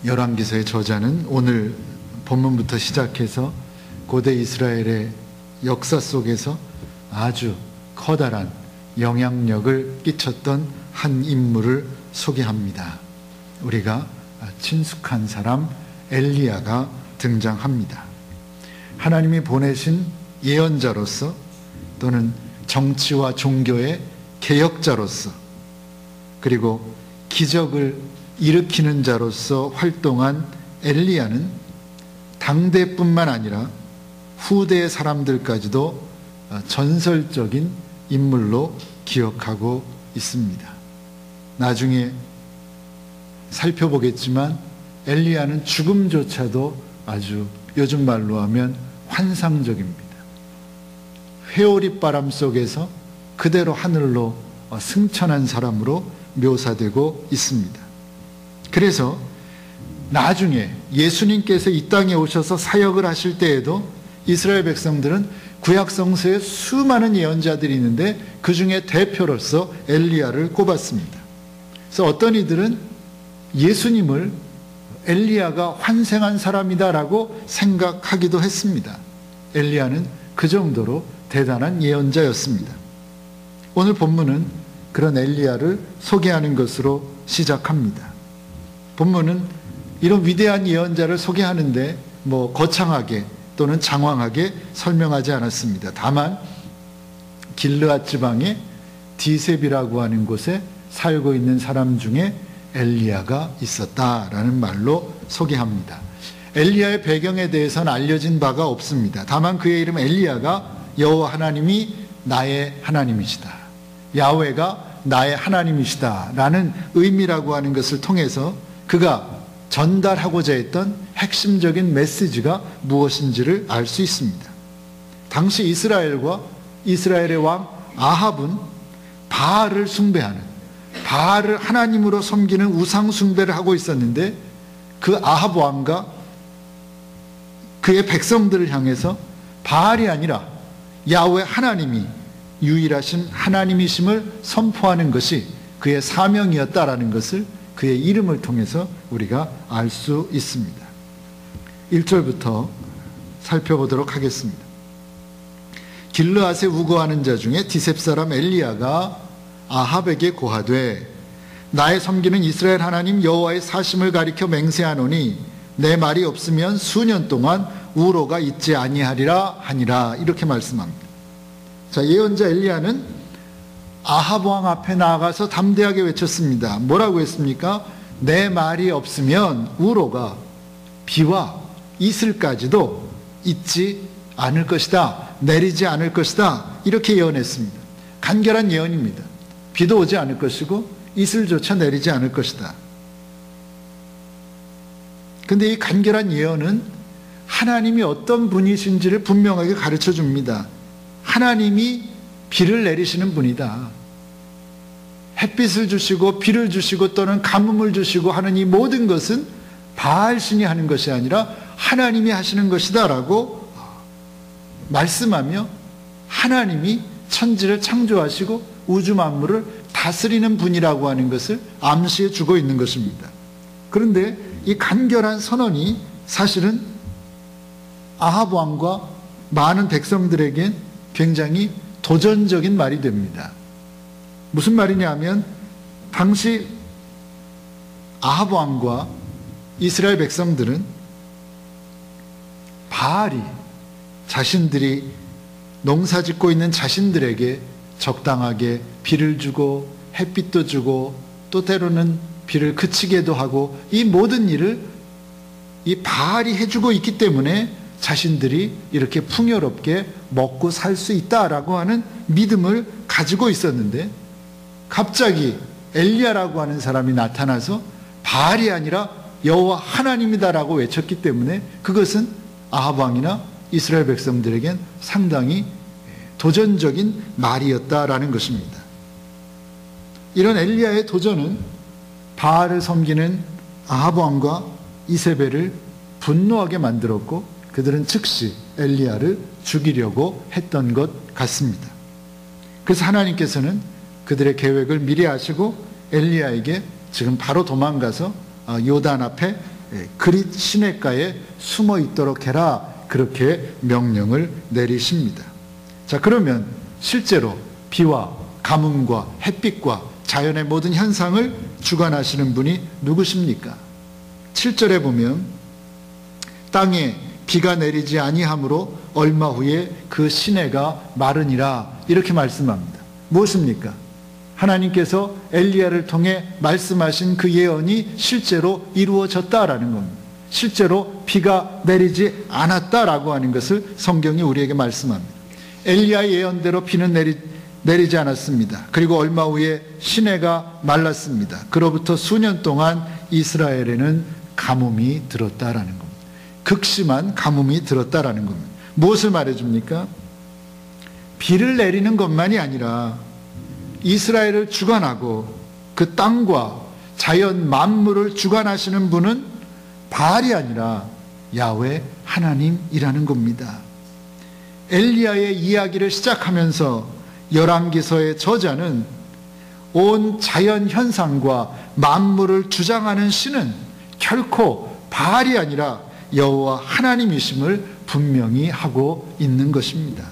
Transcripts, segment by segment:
열왕기서의 저자는 오늘 본문부터 시작해서 고대 이스라엘의 역사 속에서 아주 커다란 영향력을 끼쳤던 한 인물을 소개합니다. 우리가 친숙한 사람 엘리야가 등장합니다. 하나님이 보내신 예언자로서 또는 정치와 종교의 개혁자로서 그리고 기적을 일으키는 자로서 활동한 엘리야는 당대뿐만 아니라 후대의 사람들까지도 전설적인 인물로 기억하고 있습니다. 나중에 살펴보겠지만 엘리야는 죽음조차도 아주 요즘 말로 하면 환상적입니다. 회오리바람 속에서 그대로 하늘로 승천한 사람으로 묘사되고 있습니다. 그래서 나중에 예수님께서 이 땅에 오셔서 사역을 하실 때에도 이스라엘 백성들은 구약 성서에 수많은 예언자들이 있는데 그 중에 대표로서 엘리야를 꼽았습니다. 그래서 어떤 이들은 예수님을 엘리야가 환생한 사람이다라고 생각하기도 했습니다. 엘리야는 그 정도로 대단한 예언자였습니다. 오늘 본문은 그런 엘리야를 소개하는 것으로 시작합니다. 본문은 이런 위대한 예언자를 소개하는데 거창하게 또는 장황하게 설명하지 않았습니다. 다만 길르앗 지방의 디셉이라고 하는 곳에 살고 있는 사람 중에 엘리야가 있었다라는 말로 소개합니다. 엘리야의 배경에 대해서는 알려진 바가 없습니다. 다만 그의 이름 엘리야가 여호와 하나님이 나의 하나님이시다, 야훼가 나의 하나님이시다 라는 의미라고 하는 것을 통해서 그가 전달하고자 했던 핵심적인 메시지가 무엇인지를 알 수 있습니다. 당시 이스라엘과 이스라엘의 왕 아합은 바알을 숭배하는, 바알을 하나님으로 섬기는 우상 숭배를 하고 있었는데 그 아합 왕과 그의 백성들을 향해서 바알이 아니라 야훼 하나님이 유일하신 하나님이심을 선포하는 것이 그의 사명이었다라는 것을 그의 이름을 통해서 우리가 알 수 있습니다. 1절부터 살펴보도록 하겠습니다. 길르앗에 우거하는 자 중에 디셉 사람 엘리야가 아합에게 고하되 나의 섬기는 이스라엘 하나님 여호와의 사심을 가리켜 맹세하노니 내 말이 없으면 수년 동안 우로가 있지 아니하리라 하니라. 이렇게 말씀합니다. 자, 예언자 엘리야는 아합 왕 앞에 나아가서 담대하게 외쳤습니다. 뭐라고 했습니까? 내 말이 없으면 우로가 비와 이슬까지도 있지 않을 것이다, 내리지 않을 것이다, 이렇게 예언했습니다. 간결한 예언입니다. 비도 오지 않을 것이고 이슬조차 내리지 않을 것이다. 그런데 이 간결한 예언은 하나님이 어떤 분이신지를 분명하게 가르쳐 줍니다. 하나님이 비를 내리시는 분이다. 햇빛을 주시고 비를 주시고 또는 가뭄을 주시고 하는 이 모든 것은 바알신이 하는 것이 아니라 하나님이 하시는 것이다 라고 말씀하며 하나님이 천지를 창조하시고 우주 만물을 다스리는 분이라고 하는 것을 암시해 주고 있는 것입니다. 그런데 이 간결한 선언이 사실은 아합 왕과 많은 백성들에겐 굉장히 도전적인 말이 됩니다. 무슨 말이냐면 당시 아합 왕과 이스라엘 백성들은 바알이 자신들이 농사짓고 있는 자신들에게 적당하게 비를 주고 햇빛도 주고 또 때로는 비를 그치게도 하고 이 모든 일을 이 바알이 해주고 있기 때문에 자신들이 이렇게 풍요롭게 먹고 살 수 있다라고 하는 믿음을 가지고 있었는데 갑자기 엘리야라고 하는 사람이 나타나서 바알이 아니라 여호와 하나님이다라고 외쳤기 때문에 그것은 아합 왕이나 이스라엘 백성들에겐 상당히 도전적인 말이었다라는 것입니다. 이런 엘리야의 도전은 바알을 섬기는 아합 왕과 이세벨을 분노하게 만들었고 그들은 즉시 엘리야를 죽이려고 했던 것 같습니다. 그래서 하나님께서는 그들의 계획을 미리 아시고 엘리야에게 지금 바로 도망가서 요단 앞에 그릿 시냇가에 숨어 있도록 해라, 그렇게 명령을 내리십니다. 자, 그러면 실제로 비와 가뭄과 햇빛과 자연의 모든 현상을 주관하시는 분이 누구십니까? 7절에 보면 땅에 비가 내리지 아니하므로 얼마 후에 그 시내가 마르니라, 이렇게 말씀합니다. 무엇입니까? 하나님께서 엘리야를 통해 말씀하신 그 예언이 실제로 이루어졌다라는 겁니다. 실제로 비가 내리지 않았다라고 하는 것을 성경이 우리에게 말씀합니다. 엘리야의 예언대로 비는 내리지 않았습니다. 그리고 얼마 후에 시내가 말랐습니다. 그로부터 수년 동안 이스라엘에는 가뭄이 들었다라는 겁니다. 극심한 가뭄이 들었다라는 겁니다. 무엇을 말해줍니까? 비를 내리는 것만이 아니라 이스라엘을 주관하고 그 땅과 자연 만물을 주관하시는 분은 바알이 아니라 야훼 하나님이라는 겁니다. 엘리야의 이야기를 시작하면서 열왕기서의 저자는 온 자연 현상과 만물을 주장하는 신은 결코 바알이 아니라 여호와 하나님이심을 분명히 하고 있는 것입니다.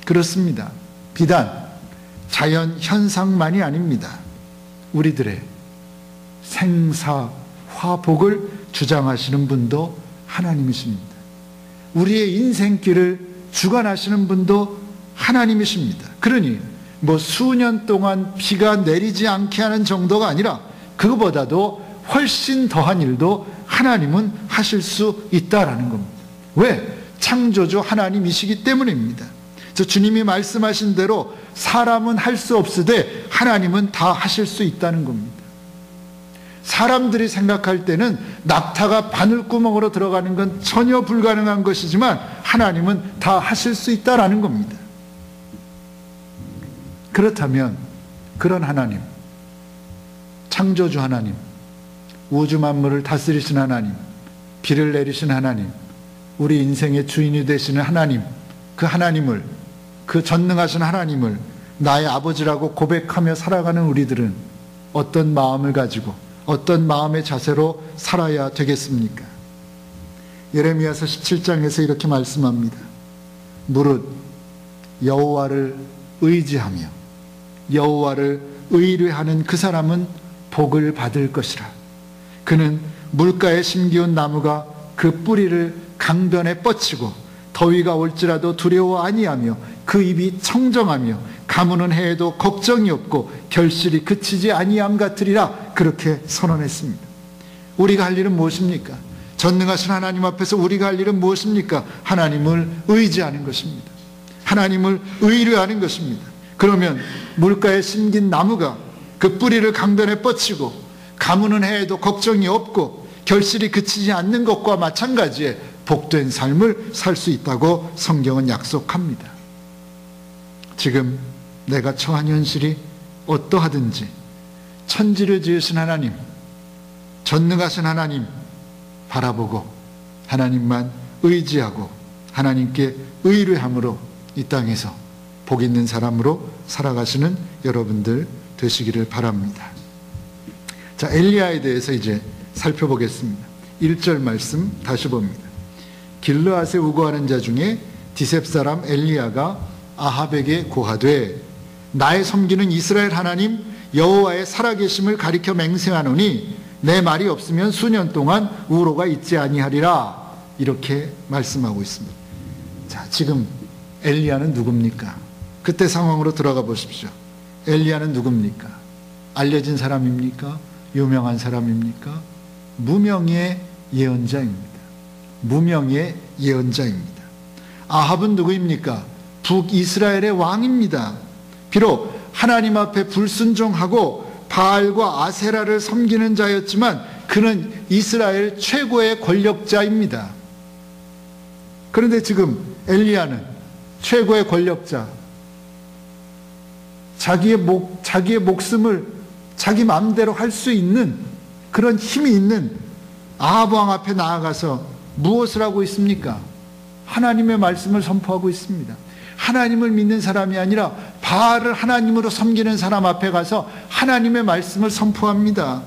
그렇습니다. 비단 자연 현상만이 아닙니다. 우리들의 생사 화복을 주장하시는 분도 하나님이십니다. 우리의 인생길을 주관하시는 분도 하나님이십니다. 그러니 뭐 수년 동안 비가 내리지 않게 하는 정도가 아니라 그거보다도 훨씬 더한 일도 하나님은 하실 수 있다라는 겁니다. 왜? 창조주 하나님이시기 때문입니다. 주님이 말씀하신 대로 사람은 할 수 없으되 하나님은 다 하실 수 있다는 겁니다. 사람들이 생각할 때는 낙타가 바늘구멍으로 들어가는 건 전혀 불가능한 것이지만 하나님은 다 하실 수 있다라는 겁니다. 그렇다면 그런 하나님, 창조주 하나님, 우주 만물을 다스리신 하나님, 비를 내리신 하나님, 우리 인생의 주인이 되시는 하나님, 그 하나님을, 그 전능하신 하나님을 나의 아버지라고 고백하며 살아가는 우리들은 어떤 마음을 가지고 어떤 마음의 자세로 살아야 되겠습니까? 예레미야서 17장에서 이렇게 말씀합니다. 무릇 여호와를 의지하며 여호와를 의뢰하는 그 사람은 복을 받을 것이라. 그는 물가에 심기운 나무가 그 뿌리를 강변에 뻗치고 더위가 올지라도 두려워 아니하며 그 입이 청정하며 가무는 해에도 걱정이 없고 결실이 그치지 아니함 같으리라, 그렇게 선언했습니다. 우리가 할 일은 무엇입니까? 전능하신 하나님 앞에서 우리가 할 일은 무엇입니까? 하나님을 의지하는 것입니다. 하나님을 의뢰하는 것입니다. 그러면 물가에 심긴 나무가 그 뿌리를 강변에 뻗치고 가무는 해에도 걱정이 없고 결실이 그치지 않는 것과 마찬가지에 복된 삶을 살 수 있다고 성경은 약속합니다. 지금 내가 처한 현실이 어떠하든지 천지를 지으신 하나님, 전능하신 하나님 바라보고 하나님만 의지하고 하나님께 의뢰함으로 이 땅에서 복 있는 사람으로 살아가시는 여러분들 되시기를 바랍니다. 자, 엘리야에 대해서 이제 살펴보겠습니다. 1절 말씀 다시 봅니다. 길르앗에 우거하는 자 중에 디셉 사람 엘리야가 아합에게 고하되 나의 섬기는 이스라엘 하나님 여호와의 살아계심을 가리켜 맹세하노니 내 말이 없으면 수년 동안 우로가 있지 아니하리라, 이렇게 말씀하고 있습니다. 자, 지금 엘리야는 누굽니까? 그때 상황으로 들어가 보십시오. 엘리야는 누굽니까? 알려진 사람입니까? 유명한 사람입니까? 무명의 예언자입니다. 무명의 예언자입니다. 아합은 누구입니까? 북이스라엘의 왕입니다. 비록 하나님 앞에 불순종하고 바알과 아세라를 섬기는 자였지만 그는 이스라엘 최고의 권력자입니다. 그런데 지금 엘리야는 최고의 권력자, 자기의 목숨을 자기 마음대로 할 수 있는 그런 힘이 있는 아합 왕 앞에 나아가서 무엇을 하고 있습니까? 하나님의 말씀을 선포하고 있습니다. 하나님을 믿는 사람이 아니라 바알을 하나님으로 섬기는 사람 앞에 가서 하나님의 말씀을 선포합니다.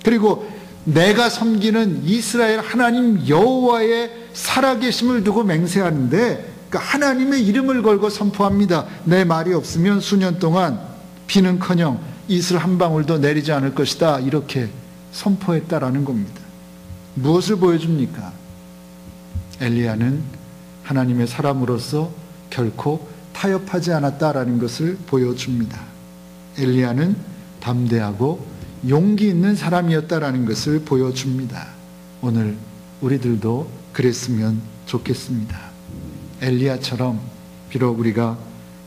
그리고 내가 섬기는 이스라엘 하나님 여호와의 살아계심을 두고 맹세하는데, 그러니까 하나님의 이름을 걸고 선포합니다. 내 말이 없으면 수년 동안 비는커녕 이슬 한 방울도 내리지 않을 것이다. 이렇게 선포했다라는 겁니다. 무엇을 보여줍니까? 엘리야는 하나님의 사람으로서 결코 타협하지 않았다라는 것을 보여줍니다. 엘리야는 담대하고 용기 있는 사람이었다라는 것을 보여줍니다. 오늘 우리들도 그랬으면 좋겠습니다. 엘리야처럼 비록 우리가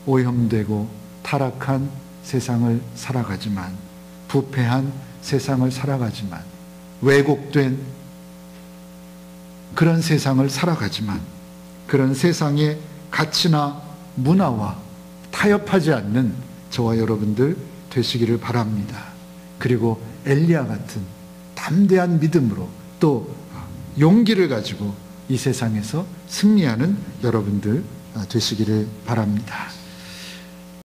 오염되고 타락한 세상을 살아가지만, 부패한 세상을 살아가지만, 왜곡된 그런 세상을 살아가지만, 그런 세상의 가치나 문화와 타협하지 않는 저와 여러분들 되시기를 바랍니다. 그리고 엘리야 같은 담대한 믿음으로 또 용기를 가지고 이 세상에서 승리하는 여러분들 되시기를 바랍니다.